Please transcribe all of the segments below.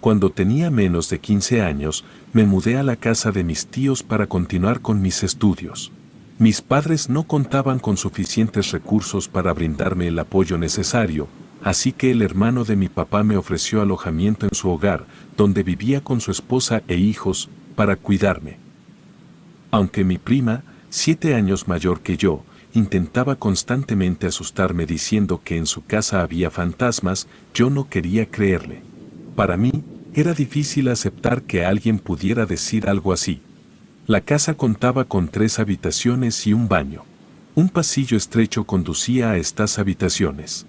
Cuando tenía menos de 15 años, me mudé a la casa de mis tíos para continuar con mis estudios. Mis padres no contaban con suficientes recursos para brindarme el apoyo necesario, así que el hermano de mi papá me ofreció alojamiento en su hogar, donde vivía con su esposa e hijos, para cuidarme. Aunque mi prima, 7 años mayor que yo, intentaba constantemente asustarme diciendo que en su casa había fantasmas, yo no quería creerle. Para mí, era difícil aceptar que alguien pudiera decir algo así. La casa contaba con 3 habitaciones y un baño. Un pasillo estrecho conducía a estas habitaciones.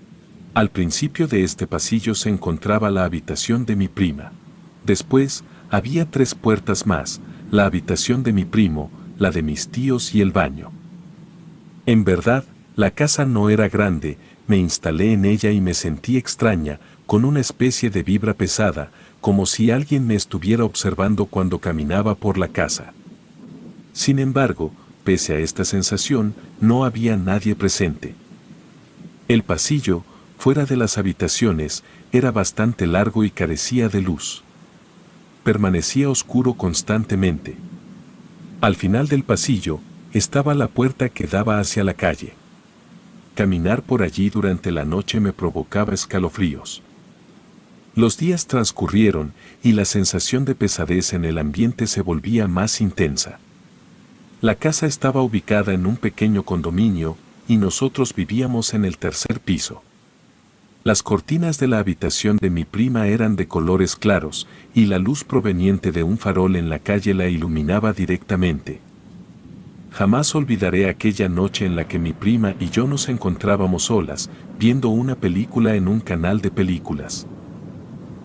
Al principio de este pasillo se encontraba la habitación de mi prima. Después, había 3 puertas más, la habitación de mi primo, la de mis tíos y el baño. En verdad, la casa no era grande, me instalé en ella y me sentí extraña, con una especie de vibra pesada, como si alguien me estuviera observando cuando caminaba por la casa. Sin embargo, pese a esta sensación, no había nadie presente. El pasillo, fuera de las habitaciones, era bastante largo y carecía de luz. Permanecía oscuro constantemente. Al final del pasillo, estaba la puerta que daba hacia la calle. Caminar por allí durante la noche me provocaba escalofríos. Los días transcurrieron y la sensación de pesadez en el ambiente se volvía más intensa. La casa estaba ubicada en un pequeño condominio y nosotros vivíamos en el 3er piso. Las cortinas de la habitación de mi prima eran de colores claros y la luz proveniente de un farol en la calle la iluminaba directamente. Jamás olvidaré aquella noche en la que mi prima y yo nos encontrábamos solas, viendo una película en un canal de películas.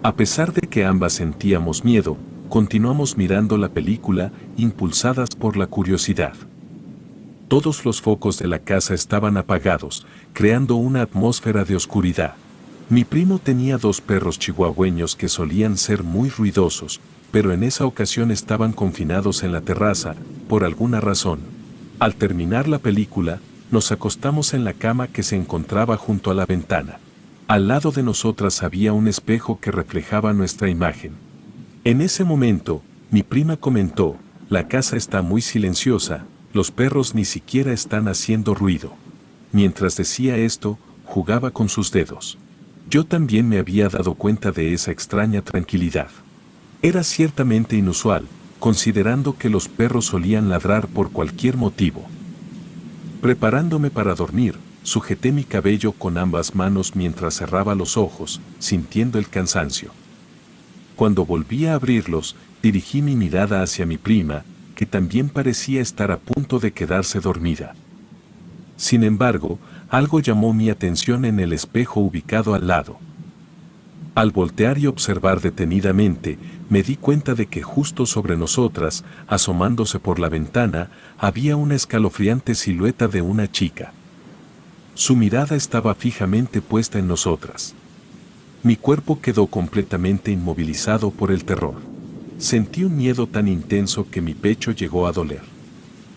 A pesar de que ambas sentíamos miedo, continuamos mirando la película, impulsadas por la curiosidad. Todos los focos de la casa estaban apagados, creando una atmósfera de oscuridad. Mi primo tenía 2 perros chihuahueños que solían ser muy ruidosos, pero en esa ocasión estaban confinados en la terraza, por alguna razón. Al terminar la película, nos acostamos en la cama que se encontraba junto a la ventana. Al lado de nosotras había un espejo que reflejaba nuestra imagen. En ese momento, mi prima comentó, la casa está muy silenciosa, los perros ni siquiera están haciendo ruido. Mientras decía esto, jugaba con sus dedos. Yo también me había dado cuenta de esa extraña tranquilidad. Era ciertamente inusual, considerando que los perros solían ladrar por cualquier motivo. Preparándome para dormir, sujeté mi cabello con ambas manos mientras cerraba los ojos, sintiendo el cansancio. Cuando volví a abrirlos, dirigí mi mirada hacia mi prima, que también parecía estar a punto de quedarse dormida. Sin embargo, algo llamó mi atención en el espejo ubicado al lado. Al voltear y observar detenidamente, me di cuenta de que justo sobre nosotras, asomándose por la ventana, había una escalofriante silueta de una chica. Su mirada estaba fijamente puesta en nosotras. Mi cuerpo quedó completamente inmovilizado por el terror. Sentí un miedo tan intenso que mi pecho llegó a doler.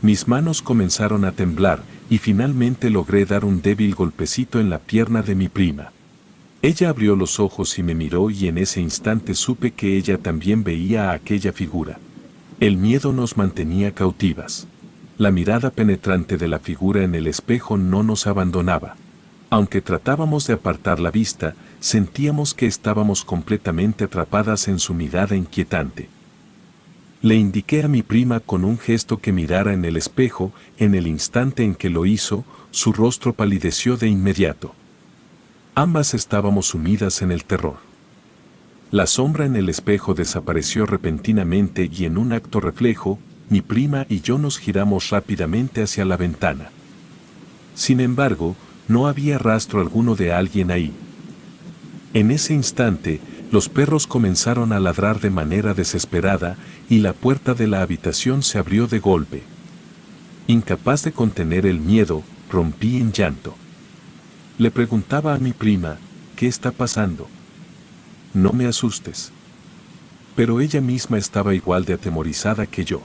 Mis manos comenzaron a temblar y finalmente logré dar un débil golpecito en la pierna de mi prima. Ella abrió los ojos y me miró y en ese instante supe que ella también veía a aquella figura. El miedo nos mantenía cautivas. La mirada penetrante de la figura en el espejo no nos abandonaba. Aunque tratábamos de apartar la vista, sentíamos que estábamos completamente atrapadas en su mirada inquietante. Le indiqué a mi prima con un gesto que mirara en el espejo. En el instante en que lo hizo, su rostro palideció de inmediato. Ambas estábamos sumidas en el terror. La sombra en el espejo desapareció repentinamente y en un acto reflejo, mi prima y yo nos giramos rápidamente hacia la ventana. Sin embargo, no había rastro alguno de alguien ahí. En ese instante, los perros comenzaron a ladrar de manera desesperada y la puerta de la habitación se abrió de golpe. Incapaz de contener el miedo, rompí en llanto. Le preguntaba a mi prima, ¿qué está pasando? No me asustes. Pero ella misma estaba igual de atemorizada que yo.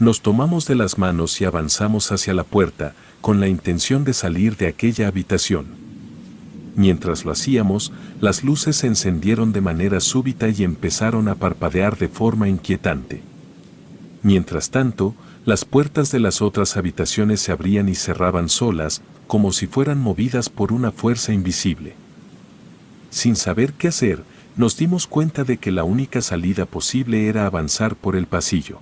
Nos tomamos de las manos y avanzamos hacia la puerta, con la intención de salir de aquella habitación. Mientras lo hacíamos, las luces se encendieron de manera súbita y empezaron a parpadear de forma inquietante. Mientras tanto, las puertas de las otras habitaciones se abrían y cerraban solas, como si fueran movidas por una fuerza invisible. Sin saber qué hacer, nos dimos cuenta de que la única salida posible era avanzar por el pasillo.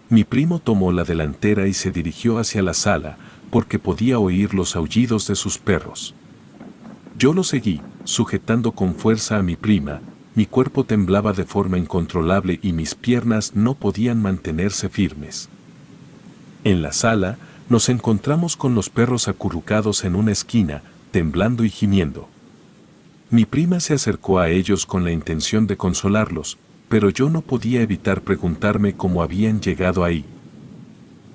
Mi primo tomó la delantera y se dirigió hacia la sala, porque podía oír los aullidos de sus perros. Yo lo seguí, sujetando con fuerza a mi prima. Mi cuerpo temblaba de forma incontrolable y mis piernas no podían mantenerse firmes. En la sala, nos encontramos con los perros acurrucados en una esquina, temblando y gimiendo. Mi prima se acercó a ellos con la intención de consolarlos, pero yo no podía evitar preguntarme cómo habían llegado ahí.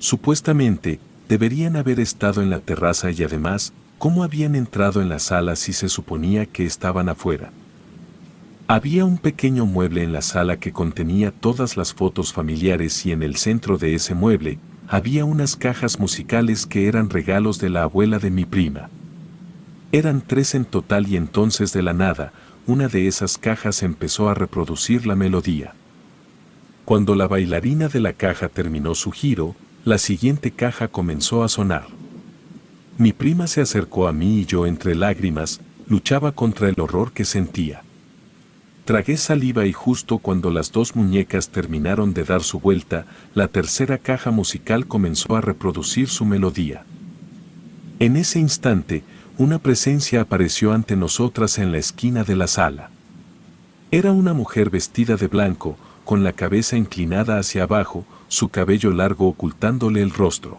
Supuestamente, deberían haber estado en la terraza y además, ¿cómo habían entrado en la sala si se suponía que estaban afuera? Había un pequeño mueble en la sala que contenía todas las fotos familiares y en el centro de ese mueble había unas cajas musicales que eran regalos de la abuela de mi prima. Eran 3 en total y entonces de la nada, una de esas cajas empezó a reproducir la melodía. Cuando la bailarina de la caja terminó su giro, la siguiente caja comenzó a sonar. Mi prima se acercó a mí y yo entre lágrimas, luchaba contra el horror que sentía. Tragué saliva y justo cuando las 2 muñecas terminaron de dar su vuelta, la tercera caja musical comenzó a reproducir su melodía. En ese instante, una presencia apareció ante nosotras en la esquina de la sala. Era una mujer vestida de blanco, con la cabeza inclinada hacia abajo, su cabello largo ocultándole el rostro.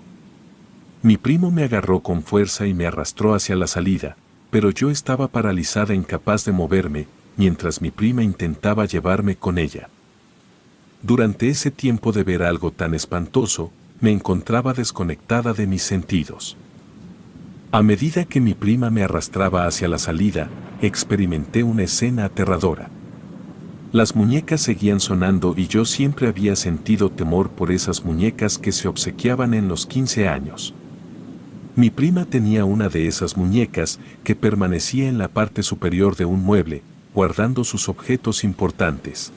Mi primo me agarró con fuerza y me arrastró hacia la salida, pero yo estaba paralizada, incapaz de moverme, mientras mi prima intentaba llevarme con ella. Durante ese tiempo de ver algo tan espantoso, me encontraba desconectada de mis sentidos. A medida que mi prima me arrastraba hacia la salida, experimenté una escena aterradora. Las muñecas seguían sonando y yo siempre había sentido temor por esas muñecas que se obsequiaban en los 15 años. Mi prima tenía una de esas muñecas que permanecía en la parte superior de un mueble, guardando sus objetos importantes.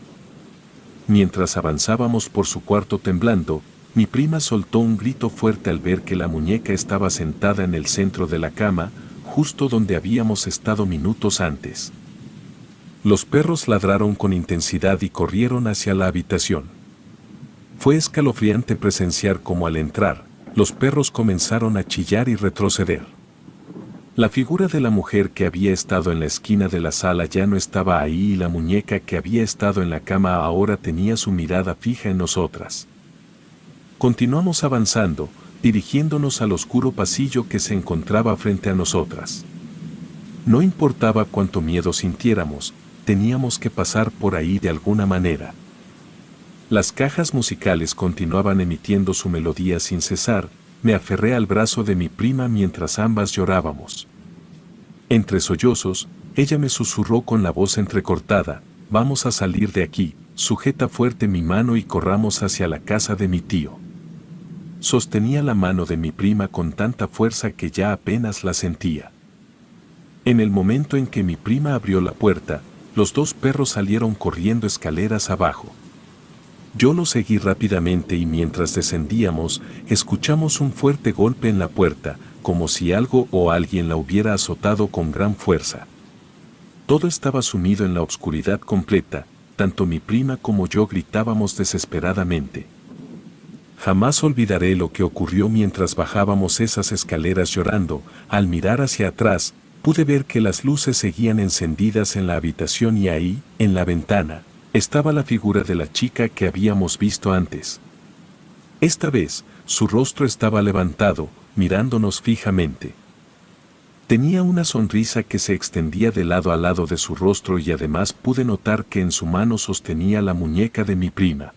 Mientras avanzábamos por su cuarto temblando, mi prima soltó un grito fuerte al ver que la muñeca estaba sentada en el centro de la cama, justo donde habíamos estado minutos antes. Los perros ladraron con intensidad y corrieron hacia la habitación. Fue escalofriante presenciar cómo al entrar, los perros comenzaron a chillar y retroceder. La figura de la mujer que había estado en la esquina de la sala ya no estaba ahí y la muñeca que había estado en la cama ahora tenía su mirada fija en nosotras. Continuamos avanzando, dirigiéndonos al oscuro pasillo que se encontraba frente a nosotras. No importaba cuánto miedo sintiéramos, teníamos que pasar por ahí de alguna manera. Las cajas musicales continuaban emitiendo su melodía sin cesar. Me aferré al brazo de mi prima mientras ambas llorábamos. Entre sollozos, ella me susurró con la voz entrecortada: «Vamos a salir de aquí, sujeta fuerte mi mano y corramos hacia la casa de mi tío». Sostenía la mano de mi prima con tanta fuerza que ya apenas la sentía. En el momento en que mi prima abrió la puerta, los 2 perros salieron corriendo escaleras abajo. Yo lo seguí rápidamente y mientras descendíamos, escuchamos un fuerte golpe en la puerta, como si algo o alguien la hubiera azotado con gran fuerza. Todo estaba sumido en la oscuridad completa, tanto mi prima como yo gritábamos desesperadamente. Jamás olvidaré lo que ocurrió mientras bajábamos esas escaleras llorando. Al mirar hacia atrás, pude ver que las luces seguían encendidas en la habitación y ahí, en la ventana, estaba la figura de la chica que habíamos visto antes. Esta vez, su rostro estaba levantado, mirándonos fijamente. Tenía una sonrisa que se extendía de lado a lado de su rostro y además pude notar que en su mano sostenía la muñeca de mi prima.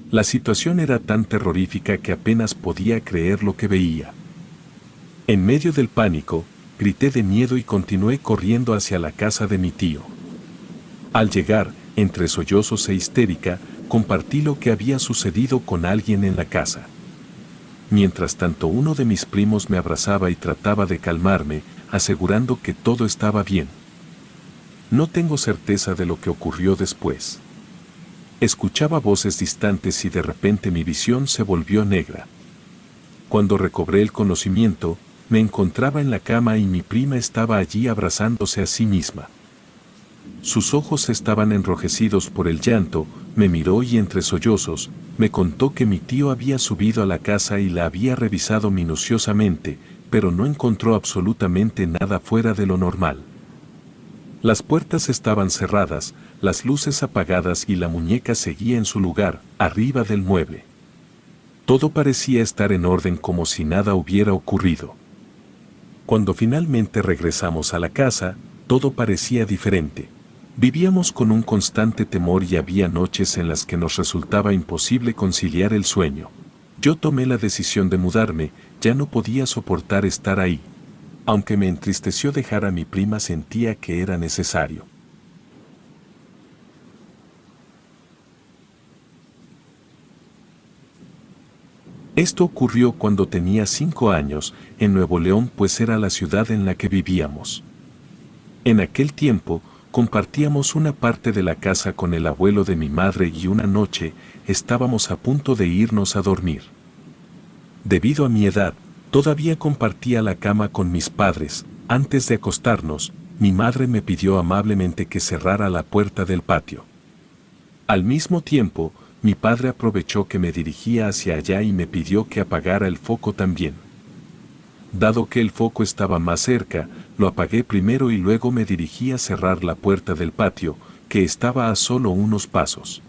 La situación era tan terrorífica que apenas podía creer lo que veía. En medio del pánico, grité de miedo y continué corriendo hacia la casa de mi tío. Al llegar, entre sollozos e histérica, compartí lo que había sucedido con alguien en la casa. Mientras tanto uno de mis primos me abrazaba y trataba de calmarme, asegurando que todo estaba bien. No tengo certeza de lo que ocurrió después. Escuchaba voces distantes y de repente mi visión se volvió negra. Cuando recobré el conocimiento, me encontraba en la cama y mi prima estaba allí abrazándose a sí misma. Sus ojos estaban enrojecidos por el llanto, me miró y entre sollozos, me contó que mi tío había subido a la casa y la había revisado minuciosamente, pero no encontró absolutamente nada fuera de lo normal. Las puertas estaban cerradas, las luces apagadas y la muñeca seguía en su lugar, arriba del mueble. Todo parecía estar en orden como si nada hubiera ocurrido. Cuando finalmente regresamos a la casa, todo parecía diferente. Vivíamos con un constante temor y había noches en las que nos resultaba imposible conciliar el sueño. Yo tomé la decisión de mudarme, ya no podía soportar estar ahí. Aunque me entristeció dejar a mi prima, sentía que era necesario. Esto ocurrió cuando tenía 5 años, en Nuevo León, pues era la ciudad en la que vivíamos. En aquel tiempo, compartíamos una parte de la casa con el abuelo de mi madre y una noche estábamos a punto de irnos a dormir. Debido a mi edad, todavía compartía la cama con mis padres. Antes de acostarnos, mi madre me pidió amablemente que cerrara la puerta del patio. Al mismo tiempo, mi padre aprovechó que me dirigía hacia allá y me pidió que apagara el foco también. Dado que el foco estaba más cerca, lo apagué primero y luego me dirigí a cerrar la puerta del patio, que estaba a solo unos pasos.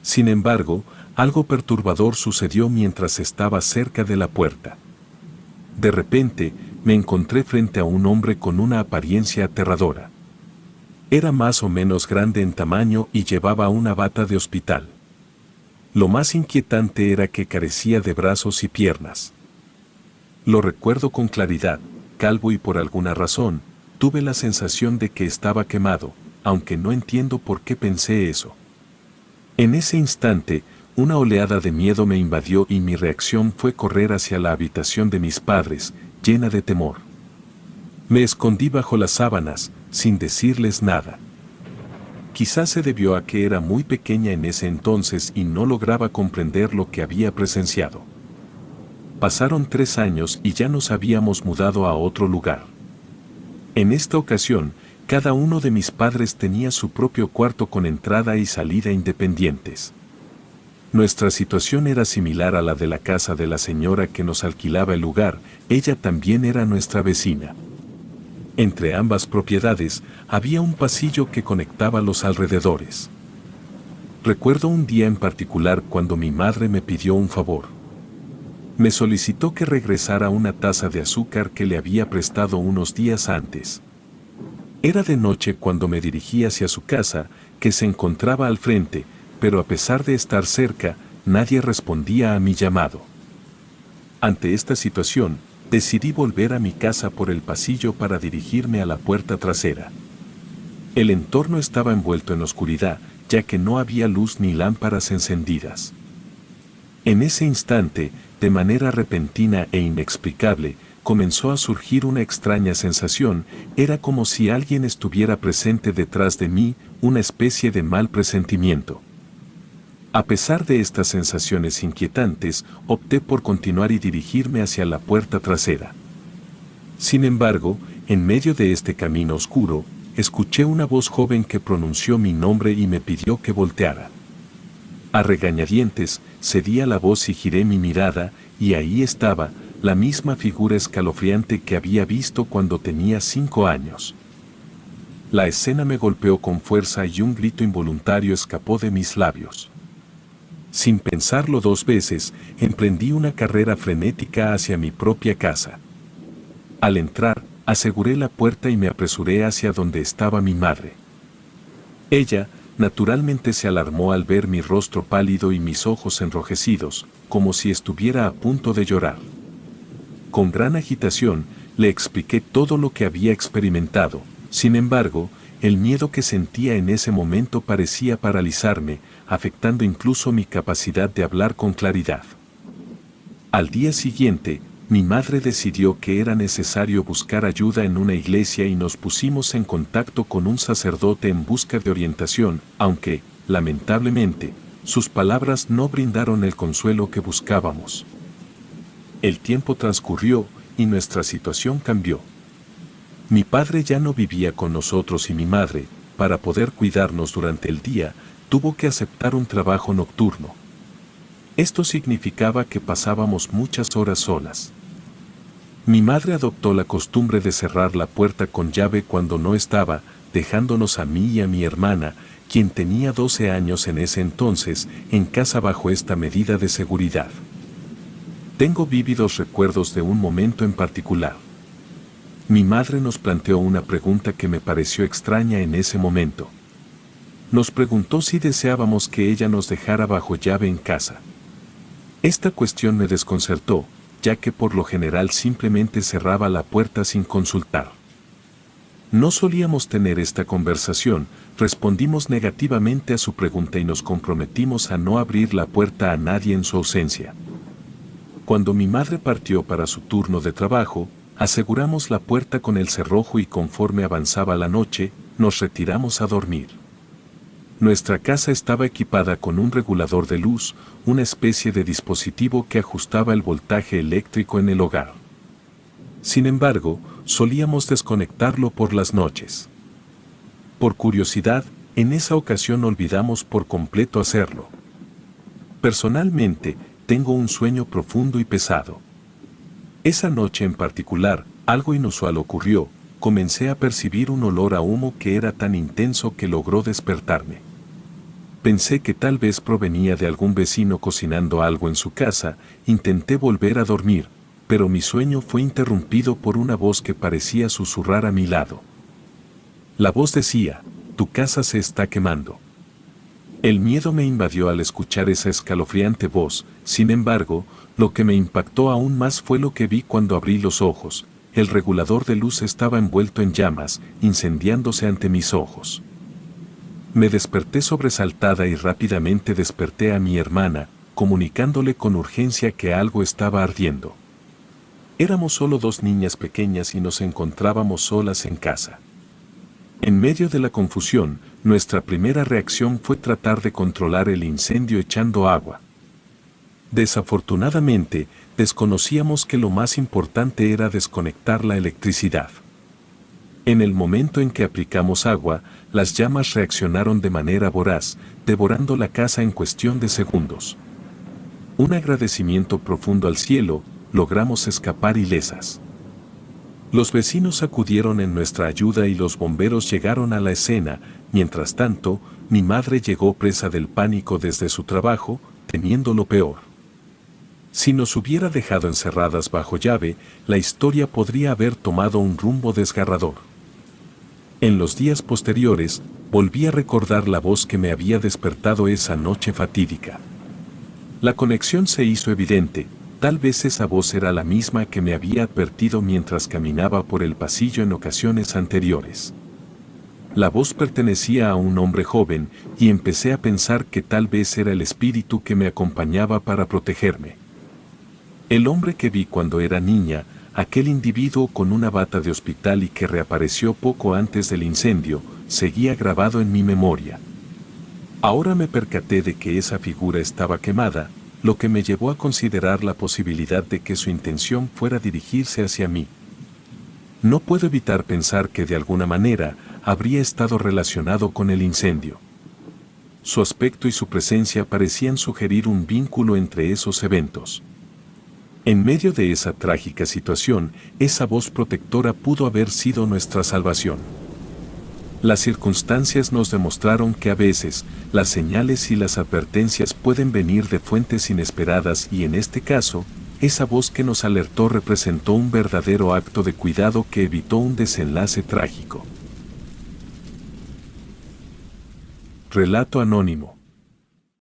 Sin embargo, algo perturbador sucedió mientras estaba cerca de la puerta. De repente, me encontré frente a un hombre con una apariencia aterradora. Era más o menos grande en tamaño y llevaba una bata de hospital. Lo más inquietante era que carecía de brazos y piernas. Lo recuerdo con claridad, calvo y por alguna razón, tuve la sensación de que estaba quemado, aunque no entiendo por qué pensé eso. En ese instante, una oleada de miedo me invadió y mi reacción fue correr hacia la habitación de mis padres, llena de temor. Me escondí bajo las sábanas, sin decirles nada. Quizás se debió a que era muy pequeña en ese entonces y no lograba comprender lo que había presenciado. Pasaron 3 años y ya nos habíamos mudado a otro lugar. En esta ocasión, cada uno de mis padres tenía su propio cuarto con entrada y salida independientes. Nuestra situación era similar a la de la casa de la señora que nos alquilaba el lugar, ella también era nuestra vecina. Entre ambas propiedades había un pasillo que conectaba los alrededores. Recuerdo un día en particular cuando mi madre me pidió un favor. Me solicitó que regresara una taza de azúcar que le había prestado unos días antes. Era de noche cuando me dirigí hacia su casa, que se encontraba al frente, pero a pesar de estar cerca, nadie respondía a mi llamado. Ante esta situación, decidí volver a mi casa por el pasillo para dirigirme a la puerta trasera. El entorno estaba envuelto en oscuridad, ya que no había luz ni lámparas encendidas. En ese instante, de manera repentina e inexplicable, comenzó a surgir una extraña sensación, era como si alguien estuviera presente detrás de mí, una especie de mal presentimiento. A pesar de estas sensaciones inquietantes, opté por continuar y dirigirme hacia la puerta trasera. Sin embargo, en medio de este camino oscuro, escuché una voz joven que pronunció mi nombre y me pidió que volteara. A regañadientes, cedí a la voz y giré mi mirada, y ahí estaba, la misma figura escalofriante que había visto cuando tenía 5 años. La escena me golpeó con fuerza y un grito involuntario escapó de mis labios. Sin pensarlo 2 veces, emprendí una carrera frenética hacia mi propia casa. Al entrar, aseguré la puerta y me apresuré hacia donde estaba mi madre. Ella, naturalmente, se alarmó al ver mi rostro pálido y mis ojos enrojecidos, como si estuviera a punto de llorar. Con gran agitación, le expliqué todo lo que había experimentado. Sin embargo, el miedo que sentía en ese momento parecía paralizarme, afectando incluso mi capacidad de hablar con claridad. Al día siguiente, mi madre decidió que era necesario buscar ayuda en una iglesia y nos pusimos en contacto con un sacerdote en busca de orientación, aunque, lamentablemente, sus palabras no brindaron el consuelo que buscábamos. El tiempo transcurrió y nuestra situación cambió. Mi padre ya no vivía con nosotros y mi madre, para poder cuidarnos durante el día, tuvo que aceptar un trabajo nocturno. Esto significaba que pasábamos muchas horas solas. Mi madre adoptó la costumbre de cerrar la puerta con llave cuando no estaba, dejándonos a mí y a mi hermana, quien tenía 12 años en ese entonces, en casa bajo esta medida de seguridad. Tengo vívidos recuerdos de un momento en particular. Mi madre nos planteó una pregunta que me pareció extraña en ese momento. Nos preguntó si deseábamos que ella nos dejara bajo llave en casa. Esta cuestión me desconcertó, ya que por lo general simplemente cerraba la puerta sin consultar. No solíamos tener esta conversación, respondimos negativamente a su pregunta y nos comprometimos a no abrir la puerta a nadie en su ausencia. Cuando mi madre partió para su turno de trabajo, aseguramos la puerta con el cerrojo y conforme avanzaba la noche, nos retiramos a dormir. Nuestra casa estaba equipada con un regulador de luz, una especie de dispositivo que ajustaba el voltaje eléctrico en el hogar. Sin embargo, solíamos desconectarlo por las noches. Por curiosidad, en esa ocasión olvidamos por completo hacerlo. Personalmente, tengo un sueño profundo y pesado. Esa noche en particular, algo inusual ocurrió, comencé a percibir un olor a humo que era tan intenso que logró despertarme. Pensé que tal vez provenía de algún vecino cocinando algo en su casa, intenté volver a dormir, pero mi sueño fue interrumpido por una voz que parecía susurrar a mi lado. La voz decía, «Tu casa se está quemando». El miedo me invadió al escuchar esa escalofriante voz, sin embargo, lo que me impactó aún más fue lo que vi cuando abrí los ojos. El regulador de luz estaba envuelto en llamas, incendiándose ante mis ojos. Me desperté sobresaltada y rápidamente desperté a mi hermana, comunicándole con urgencia que algo estaba ardiendo. Éramos solo 2 niñas pequeñas y nos encontrábamos solas en casa. En medio de la confusión, nuestra primera reacción fue tratar de controlar el incendio echando agua. Desafortunadamente, desconocíamos que lo más importante era desconectar la electricidad. En el momento en que aplicamos agua, las llamas reaccionaron de manera voraz, devorando la casa en cuestión de segundos. Un agradecimiento profundo al cielo, logramos escapar ilesas. Los vecinos acudieron en nuestra ayuda y los bomberos llegaron a la escena. Mientras tanto, mi madre llegó presa del pánico desde su trabajo, temiendo lo peor. Si nos hubiera dejado encerradas bajo llave, la historia podría haber tomado un rumbo desgarrador. En los días posteriores, volví a recordar la voz que me había despertado esa noche fatídica. La conexión se hizo evidente. Tal vez esa voz era la misma que me había advertido mientras caminaba por el pasillo en ocasiones anteriores. La voz pertenecía a un hombre joven y empecé a pensar que tal vez era el espíritu que me acompañaba para protegerme. El hombre que vi cuando era niña, aquel individuo con una bata de hospital y que reapareció poco antes del incendio, seguía grabado en mi memoria. Ahora me percaté de que esa figura estaba quemada, lo que me llevó a considerar la posibilidad de que su intención fuera dirigirse hacia mí. No puedo evitar pensar que de alguna manera habría estado relacionado con el incendio. Su aspecto y su presencia parecían sugerir un vínculo entre esos eventos. En medio de esa trágica situación, esa voz protectora pudo haber sido nuestra salvación. Las circunstancias nos demostraron que a veces, las señales y las advertencias pueden venir de fuentes inesperadas y en este caso, esa voz que nos alertó representó un verdadero acto de cuidado que evitó un desenlace trágico. Relato anónimo.